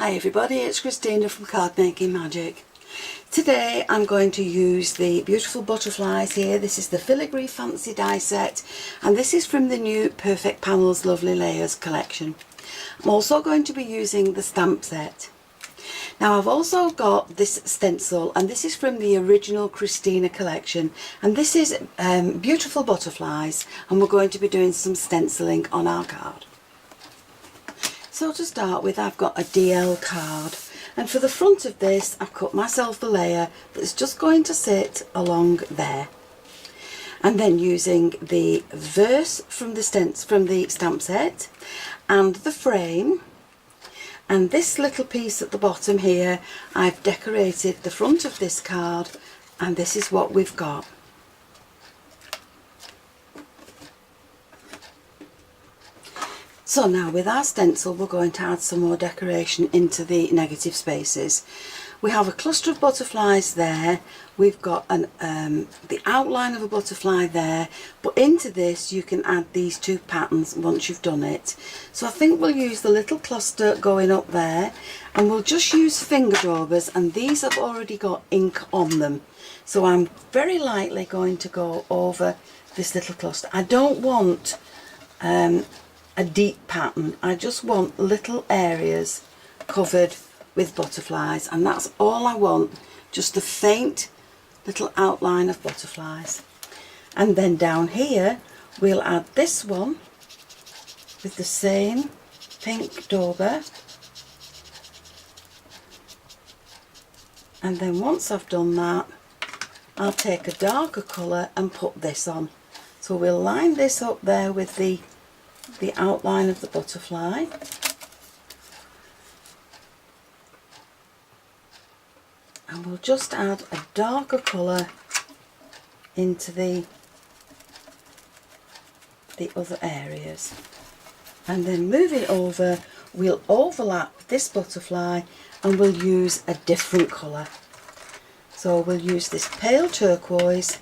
Hi everybody, it's Christina from Card Making Magic. Today I'm going to use the beautiful butterflies here. This is the Filigree Fancy Die Set and this is from the new Perfect Panels Lovely Layers collection. I'm also going to be using the stamp set. Now I've also got this stencil and this is from the original Christina collection and this is beautiful butterflies and we're going to be doing some stenciling on our card. So to start with, I've got a DL card and for the front of this I've cut myself a layer that's just going to sit along there, and then using the verse from the stamp set and the frame and this little piece at the bottom here, I've decorated the front of this card and this is what we've got. So now with our stencil we're going to add some more decoration into the negative spaces. We have a cluster of butterflies there, we've got the outline of a butterfly there, but into this you can add these two patterns once you've done it. So I think we'll use the little cluster going up there and we'll just use finger daubers, and these have already got ink on them. So I'm very lightly going to go over this little cluster. I don't want a deep pattern, I just want little areas covered with butterflies, and that's all I want, just a faint little outline of butterflies. And then down here we'll add this one with the same pink dauber, and then once I've done that I'll take a darker colour and put this on. So we'll line this up there with the outline of the butterfly, and we'll just add a darker colour into the other areas, and then moving over we'll overlap this butterfly and we'll use a different colour. So we'll use this pale turquoise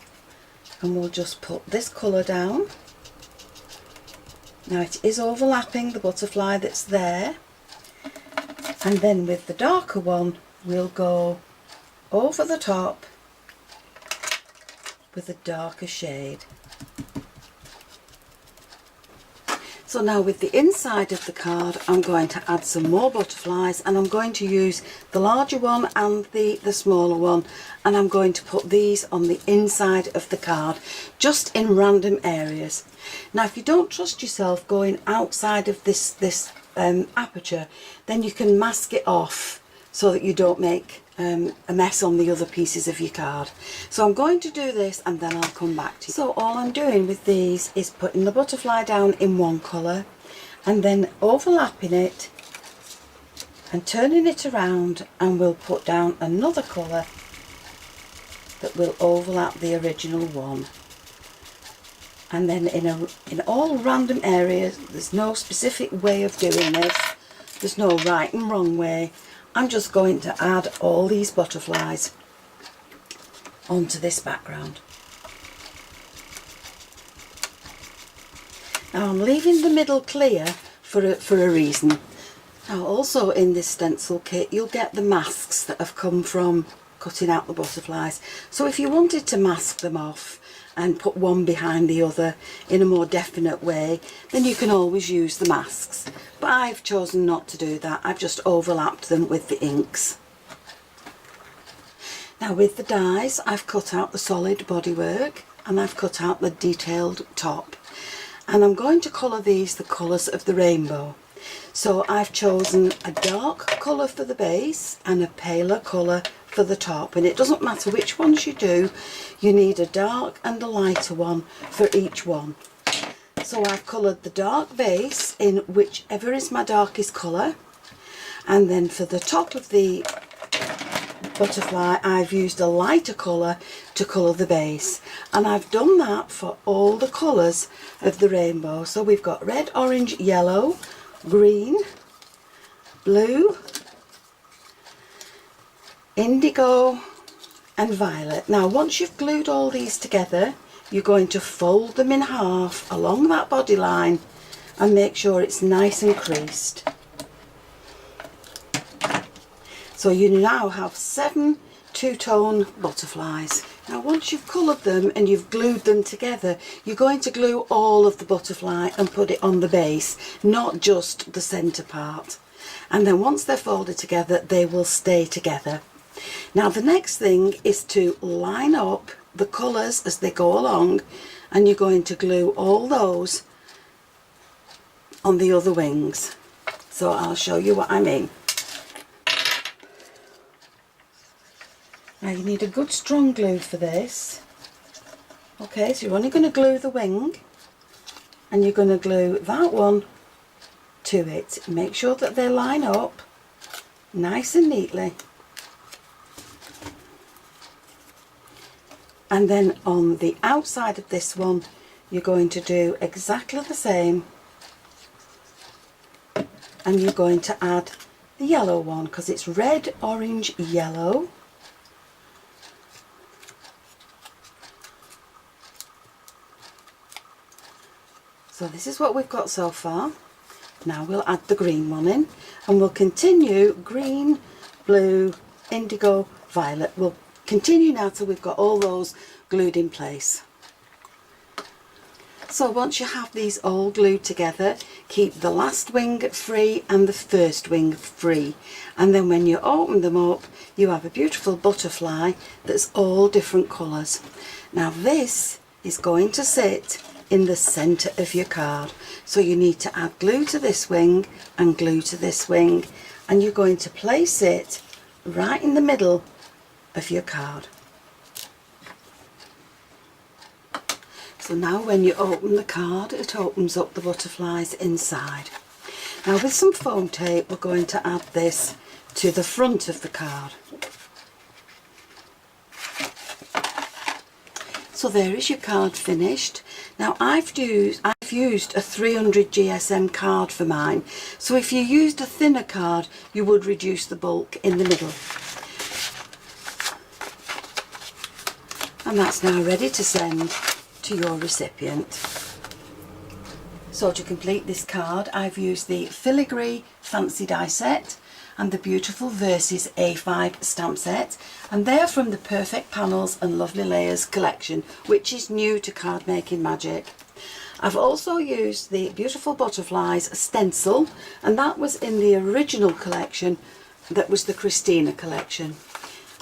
and we'll just put this colour down. Now it is overlapping the butterfly that's there, and then with the darker one we'll go over the top with a darker shade. So now with the inside of the card I'm going to add some more butterflies, and I'm going to use the larger one and the smaller one, and I'm going to put these on the inside of the card just in random areas. Now if you don't trust yourself going outside of this aperture, then you can mask it off so that you don't make a mess on the other pieces of your card. So I'm going to do this and then I'll come back to you. So all I'm doing with these is putting the butterfly down in one colour and then overlapping it and turning it around, and we'll put down another colour that will overlap the original one. And then in all random areas, there's no specific way of doing this, there's no right and wrong way. I'm just going to add all these butterflies onto this background. Now I'm leaving the middle clear for a reason. Now also in this stencil kit you'll get the masks that have come from cutting out the butterflies. So if you wanted to mask them off and put one behind the other in a more definite way, then you can always use the masks. But I've chosen not to do that, I've just overlapped them with the inks. Now with the dies I've cut out the solid bodywork and I've cut out the detailed top, and I'm going to colour these the colours of the rainbow. So I've chosen a dark colour for the base and a paler colour for the top, and it doesn't matter which ones you do, you need a dark and a lighter one for each one. So I've coloured the dark base in whichever is my darkest colour, and then for the top of the butterfly I've used a lighter colour to colour the base, and I've done that for all the colours of the rainbow. So we've got red, orange, yellow, green, blue, indigo and violet. Now once you've glued all these together you're going to fold them in half along that body line and make sure it's nice and creased. So you now have 7 two-tone butterflies. Now once you've coloured them and you've glued them together, you're going to glue all of the butterfly and put it on the base, not just the centre part. And then once they're folded together, they will stay together. Now the next thing is to line up the colours as they go along, and you're going to glue all those on the other wings. So I'll show you what I mean. Now you need a good strong glue for this. Okay, so you're only going to glue the wing, and you're going to glue that one to it. Make sure that they line up nice and neatly. And then on the outside of this one, you're going to do exactly the same. And you're going to add the yellow one, because it's red, orange, yellow. So this is what we've got so far. Now we'll add the green one in, and we'll continue green, blue, indigo, violet. We'll continue now till we've got all those glued in place. So once you have these all glued together, keep the last wing free and the first wing free, and then when you open them up, you have a beautiful butterfly that's all different colours. Now this is going to sit in the centre of your card, so you need to add glue to this wing and glue to this wing, and you're going to place it right in the middle of your card. So now when you open the card, it opens up the butterflies inside. Now with some foam tape, we're going to add this to the front of the card. So there is your card finished. Now I've used a 300 GSM card for mine, so if you used a thinner card, you would reduce the bulk in the middle. And that's now ready to send to your recipient. So to complete this card, I've used the Filigree Fancy Die Set and the beautiful Verses A5 stamp set, and they're from the Perfect Panels and Lovely Layers collection, which is new to Card Making Magic. I've also used the beautiful butterflies stencil, and that was in the original collection, that was the Christina collection.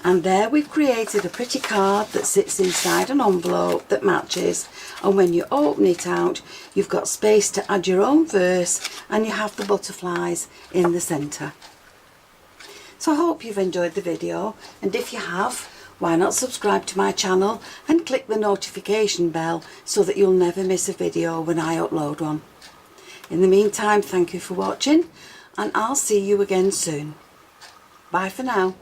And there we've created a pretty card that sits inside an envelope that matches, and when you open it out, you've got space to add your own verse, and you have the butterflies in the centre. So I hope you've enjoyed the video, and if you have, why not subscribe to my channel and click the notification bell so that you'll never miss a video when I upload one. In the meantime, thank you for watching, and I'll see you again soon. Bye for now.